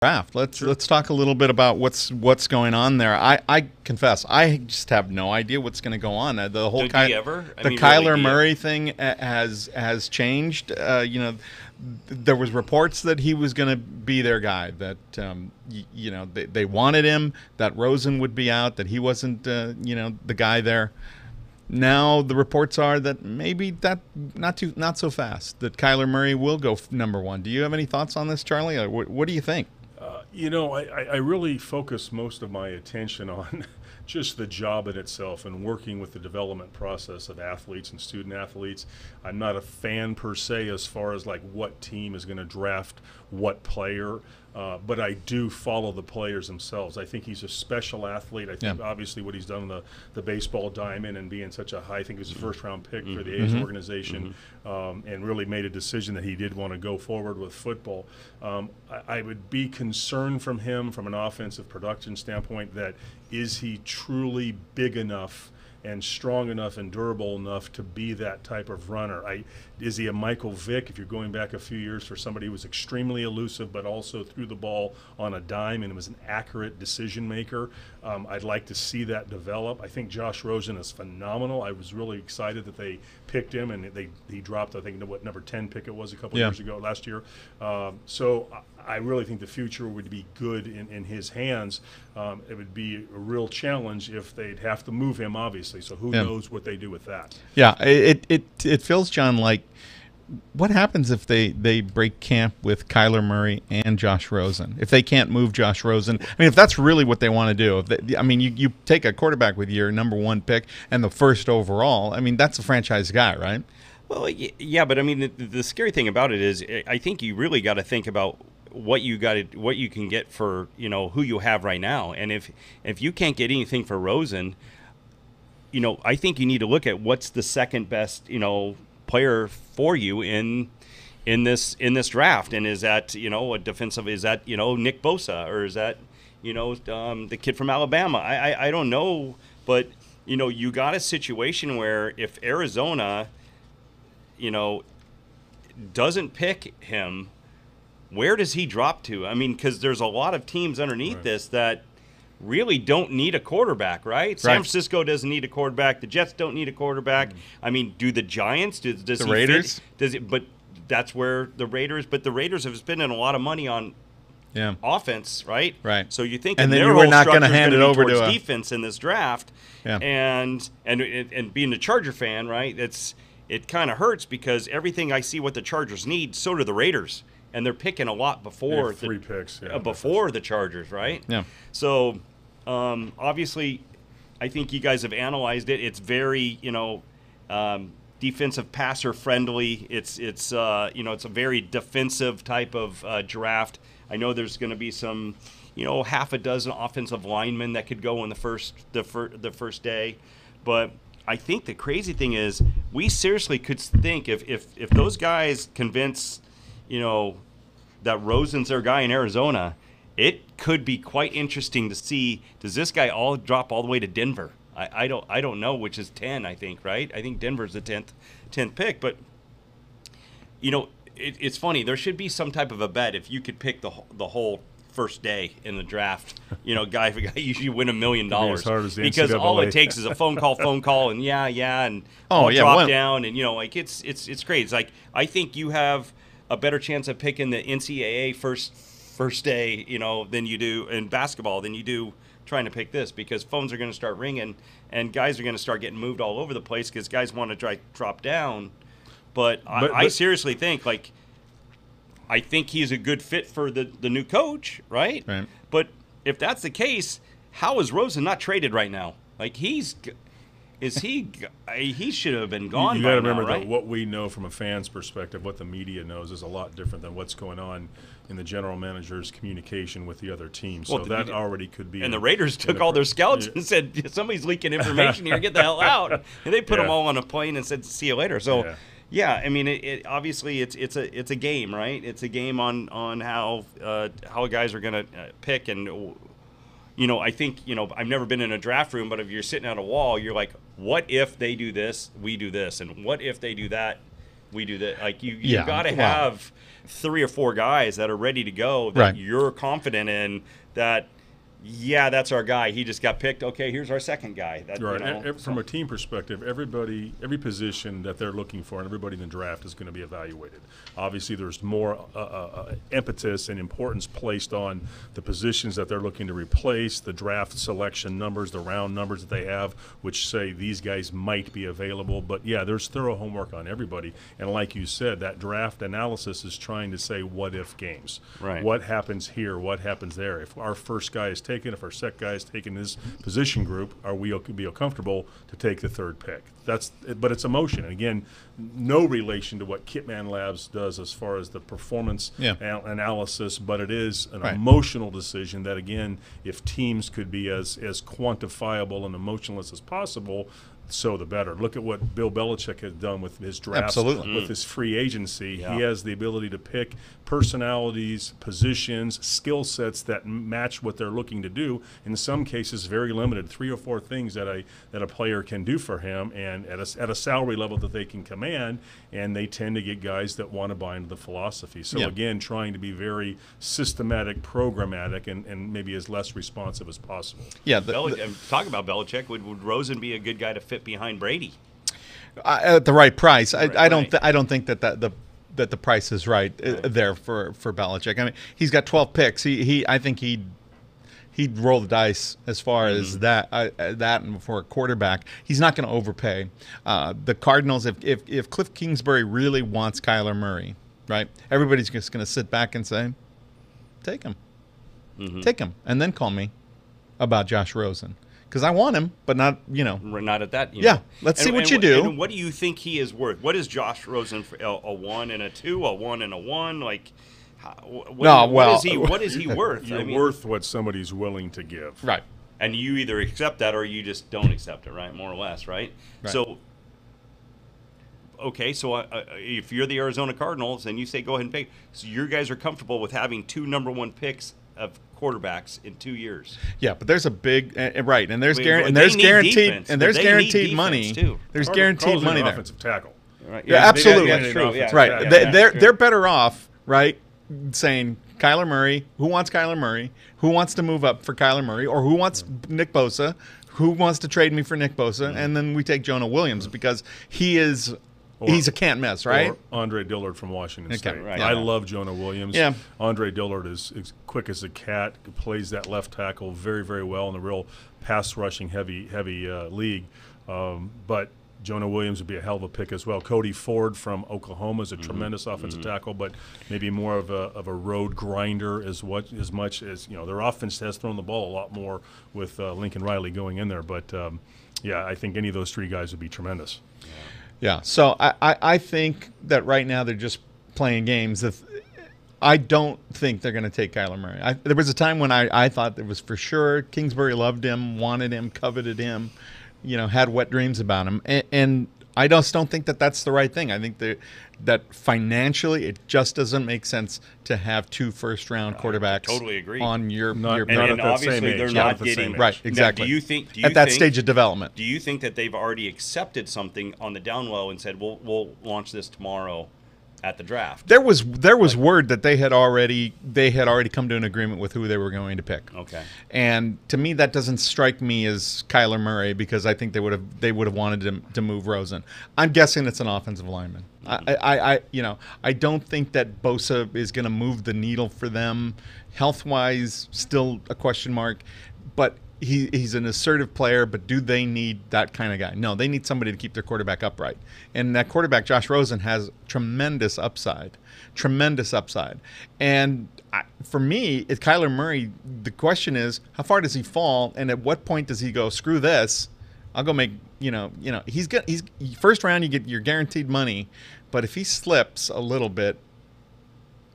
draft. Let's talk a little bit about what's going on there. I confess I just have no idea what's going to go on. The whole Do you ever? I the mean, really, Kyler do you Murray ever? thing has changed. There was reports that he was going to be their guy. That they wanted him. That Rosen would be out. That he wasn't the guy there. Now the reports are that maybe that not so fast. That Kyler Murray will go number one. Do you have any thoughts on this, Charlie? What do you think? I really focus most of my attention on just the job in itself and working with the development process of athletes and student athletes. I'm not a fan per se as far as like what team is going to draft what player, but I do follow the players themselves. I think he's a special athlete. I think obviously what he's done on the baseball diamond and being such a high, I think it was a first-round pick for the A's organization, and really made a decision that he did want to go forward with football. I would be concerned from him from an offensive production standpoint that is he truly big enough and strong enough and durable enough to be that type of runner? Is he a Michael Vick, if you're going back a few years, for somebody who was extremely elusive but also threw the ball on a dime and was an accurate decision maker? I'd like to see that develop. I think Josh Rosen is phenomenal. I was really excited that they picked him, and he dropped, I think, what number 10 pick it was a couple years ago, last year. So I really think the future would be good in his hands. It would be a real challenge if they'd have to move him, obviously. So who knows what they do with that? Yeah, it feels, John, like what happens if they break camp with Kyler Murray and Josh Rosen? If they can't move Josh Rosen, I mean, if that's really what they want to do, you take a quarterback with your number one pick and the first overall. I mean, that's a franchise guy, right? Well, yeah, but I mean, the scary thing about it is, I think you really got to think about what you can get for who you have right now, and if you can't get anything for Rosen, I think you need to look at what's the second best player for you in this draft, and is that a defensive? Is that Nick Bosa, or is that the kid from Alabama? I don't know, but you got a situation where if Arizona doesn't pick him, where does he drop to? I mean, because there's a lot of teams underneath this that really don't need a quarterback, right? San Francisco doesn't need a quarterback. The Jets don't need a quarterback. I mean, do the Giants? Does the he Raiders? Fit? Does it? But that's where the Raiders. But the Raiders have spent a lot of money on offense, right? Right. So you think, and then their you were whole not going to structure is hand it gonna be over towards to defense in this draft, and being a Charger fan, right? It kind of hurts because everything I see what the Chargers need, so do the Raiders. And they're picking a lot before three picks before the Chargers, right? Yeah. So obviously, I think you guys have analyzed it. It's very defensive passer friendly. It's it's a very defensive type of draft. I know there's going to be some half a dozen offensive linemen that could go on the first day, but I think the crazy thing is we seriously could think if those guys convince that Rosen's their guy in Arizona, it could be quite interesting to see, does this guy drop all the way to Denver? I don't know, which is 10, I think, right? I think Denver's the 10th pick, but it's funny. There should be some type of a bet if you could pick the whole first day in the draft. Guy usually win $1 million because all it takes is a phone call, and and drop down, and it's great. It's like, I think you have a better chance of picking the NCAA first day, than you do in basketball, than you do trying to pick this, because phones are going to start ringing and guys are going to start getting moved all over the place because guys want to drop down. But I seriously think, I think he's a good fit for the new coach, right? Right. But if that's the case, how is Rosen not traded right now? He should have been gone. You got to remember right? that what we know from a fan's perspective, what the media knows, is a lot different than what's going on in the general manager's communication with the other teams. So that already could be. And the Raiders took all their scouts and said, somebody's leaking information here, get the hell out. And they put them all on a plane and said, see you later. So, I mean, it obviously it's a game, right? It's a game on how guys are going to pick. And I think I've never been in a draft room, but if you're sitting at a wall, you're like, what if they do this, we do this, and what if they do that, we do that. Like you got to have 3 or 4 guys that are ready to go that you're confident in that. Yeah, that's our guy. He just got picked. Okay, here's our second guy. That, right. From a team perspective, every position that they're looking for and everybody in the draft is going to be evaluated. Obviously, there's more impetus and importance placed on the positions that they're looking to replace, the draft selection numbers, the round numbers that they have, which say these guys might be available. But, yeah, there's thorough homework on everybody. And like you said, that draft analysis is trying to say what-if games. Right. What happens here? What happens there? If our first guy is taken, if our second guy is taken this position group, are we be comfortable to take the third pick? But it's emotion. And again, no relation to what Kitman Labs does as far as the performance analysis, but it is an emotional decision that, again, if teams could be as quantifiable and emotionless as possible, so the better. Look at what Bill Belichick has done with his drafts, with his free agency. Yeah. He has the ability to pick personalities, positions, skill sets that match what they're looking to do. In some cases, very limited, 3 or 4 things that a player can do for him, and at a salary level that they can command. And they tend to get guys that want to buy into the philosophy. So again, trying to be very systematic, programmatic, and maybe as less responsive as possible. Yeah. Talk about Belichick. Would Rosen be a good guy to fit behind Brady at the right price? I don't think that the price is right there for Belichick. I mean, he's got 12 picks. I think he'd roll the dice as far as that and for a quarterback. He's not going to overpay. The Cardinals, if Cliff Kingsbury really wants Kyler Murray, right? Everybody's just going to sit back and say, take him, and then call me about Josh Rosen. Because I want him, but not, We're not at that. Let's see what you do. And what do you think he is worth? What is Josh Rosen for? A 1 and a 2, a 1 and a 1? Like, what is he worth? You're worth what somebody's willing to give. Right. And you either accept that or you just don't accept it, right? More or less, right? So, okay, so if you're the Arizona Cardinals and you say go ahead and pick, so your guys are comfortable with having 2 number 1 picks of quarterbacks in 2 years. Yeah, but there's a big and there's guaranteed money too. There's guaranteed money there. Offensive tackle. Right. Yeah, absolutely. That's true. Yeah. Right. They're better off, right, saying Kyler Murray, who wants Kyler Murray, who wants to move up for Kyler Murray, or who wants Nick Bosa, who wants to trade me for Nick Bosa, and then we take Jonah Williams because he's a can't miss, right? Or Andre Dillard from Washington State. Right. I love Jonah Williams. Yeah. Andre Dillard is quick as a cat, plays that left tackle very, very well in the real pass rushing heavy league. But Jonah Williams would be a hell of a pick as well. Cody Ford from Oklahoma is a tremendous offensive tackle, but maybe more of a road grinder as much as their offense has thrown the ball a lot more with Lincoln Riley going in there. But I think any of those 3 guys would be tremendous. Yeah, so I think that right now they're just playing games. I don't think they're going to take Kyler Murray. There was a time when I thought it was for sure Kingsbury loved him, wanted him, coveted him, had wet dreams about him. And I just don't think that that's the right thing. I think that financially it just doesn't make sense to have 2 first-round quarterbacks. Totally agree. On your and obviously they're not getting right. Exactly. Now, do you think at that stage of development? Do you think that they've already accepted something on the down low and said we'll launch this tomorrow at the draft? There was word that they had already come to an agreement with who they were going to pick. Okay. And to me, that doesn't strike me as Kyler Murray because I think they would have wanted to move Rosen. I'm guessing it's an offensive lineman. I don't think that Bosa is going to move the needle for them. Health-wise, still a question mark. But he's an assertive player, but do they need that kind of guy? No, they need somebody to keep their quarterback upright. And that quarterback, Josh Rosen, has tremendous upside. And for me, it's Kyler Murray. The question is, how far does he fall? And at what point does he go, screw this, I'll go make, he's first round, you get your guaranteed money. But if he slips a little bit,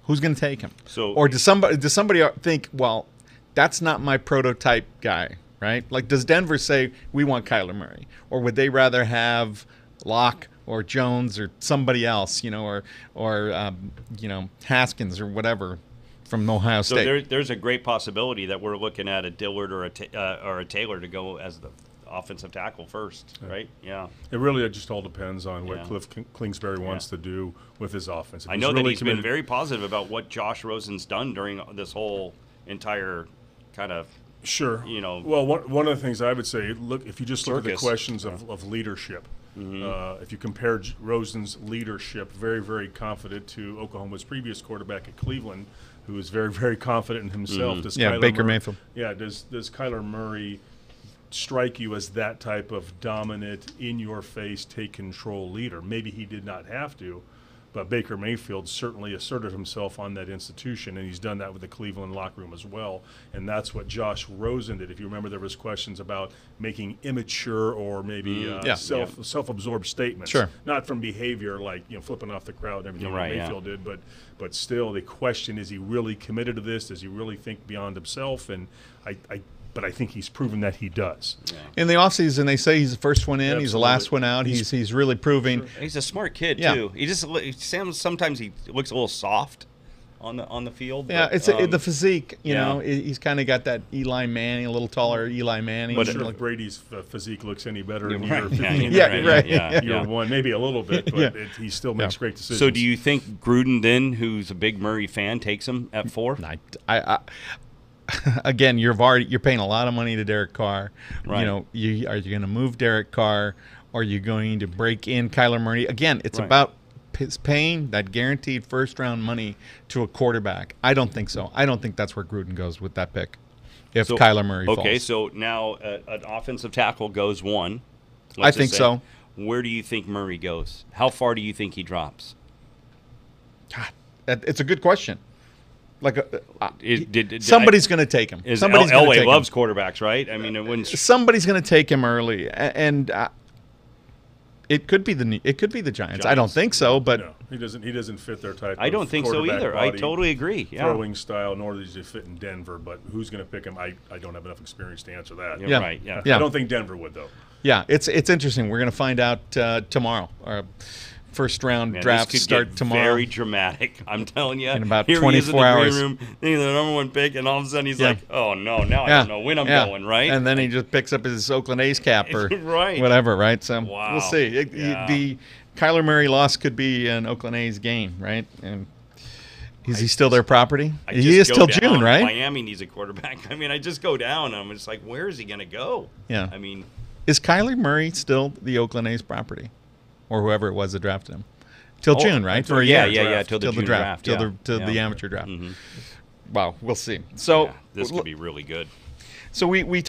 who's going to take him? Or does somebody think, well, that's not my prototype guy, right? Like, does Denver say, we want Kyler Murray? Or would they rather have Locke or Jones or somebody else, or Haskins or whatever from Ohio State? So there's a great possibility that we're looking at a Dillard or a Taylor to go as the offensive tackle first, right? Yeah. It really just all depends on what Cliff Kingsbury wants to do with his offense. I know that he's been very positive about what Josh Rosen's done during this whole entire kind of Well, one of the things I would say, look, if you just look at the questions of leadership, if you compare Rosen's leadership, very, very confident, to Oklahoma's previous quarterback at Cleveland, who is very, very confident in himself. Does Baker Mayfield. Yeah, does Kyler Murray strike you as that type of dominant, in-your-face, take-control leader? Maybe he did not have to, but Baker Mayfield certainly asserted himself on that institution, and he's done that with the Cleveland locker room as well. And that's what Josh Rosen did. If you remember, there was questions about making immature or maybe self-absorbed statements, not from behavior like flipping off the crowd and everything like Mayfield did, but still the question is he really committed to this? Does he really think beyond himself? And but I think he's proven that he does. Yeah. In the offseason, they say he's the first one in, he's the last one out. He's really proving. He's a smart kid too. He just sometimes he looks a little soft on the field. Yeah, but, it's the physique. You know, he's kind of got that Eli Manning, a little taller Eli Manning. But sure, if Brady's physique looks any better in year 15, year one, maybe a little bit, but he still makes great decisions. So, do you think Gruden then, who's a big Murray fan, takes him at 4? Again, you're paying a lot of money to Derek Carr. Right. Are you going to move Derek Carr? Or are you going to break in Kyler Murray? Again, it's about paying that guaranteed first-round money to a quarterback. I don't think so. I don't think that's where Gruden goes with that pick if Kyler Murray falls. Okay, so now an offensive tackle goes 1. I think so. Where do you think Murray goes? How far do you think he drops? God, it's a good question. Like somebody's going to take him. Somebody's LA loves quarterbacks, right? I mean, somebody's going to take him early, and it could be the Giants. I don't think so, but no, he doesn't fit their type. I don't think so either. Body, I totally agree. Throwing style, nor does he fit in Denver. But who's going to pick him? I don't have enough experience to answer that. Right. Yeah. I don't think Denver would though. Yeah, it's interesting. We're going to find out tomorrow. First round drafts start tomorrow. Very dramatic, I'm telling you. In about 24 hours. Room, he's the number 1 pick, and all of a sudden he's like, "Oh no, now I don't know when I'm going." Right, and then he just picks up his Oakland A's cap or whatever. Right, so we'll see. The Kyler Murray loss could be an Oakland A's gain, right? And is he still their property? He is till June, right? Miami needs a quarterback. I mean, I just go down, and I'm just like, where is he going to go? Yeah, I mean, is Kyler Murray still the Oakland A's property? Or whoever it was that drafted him, till June, right? For a year, till the draft, till the amateur draft. Wow, we'll see. So this could be really good. So we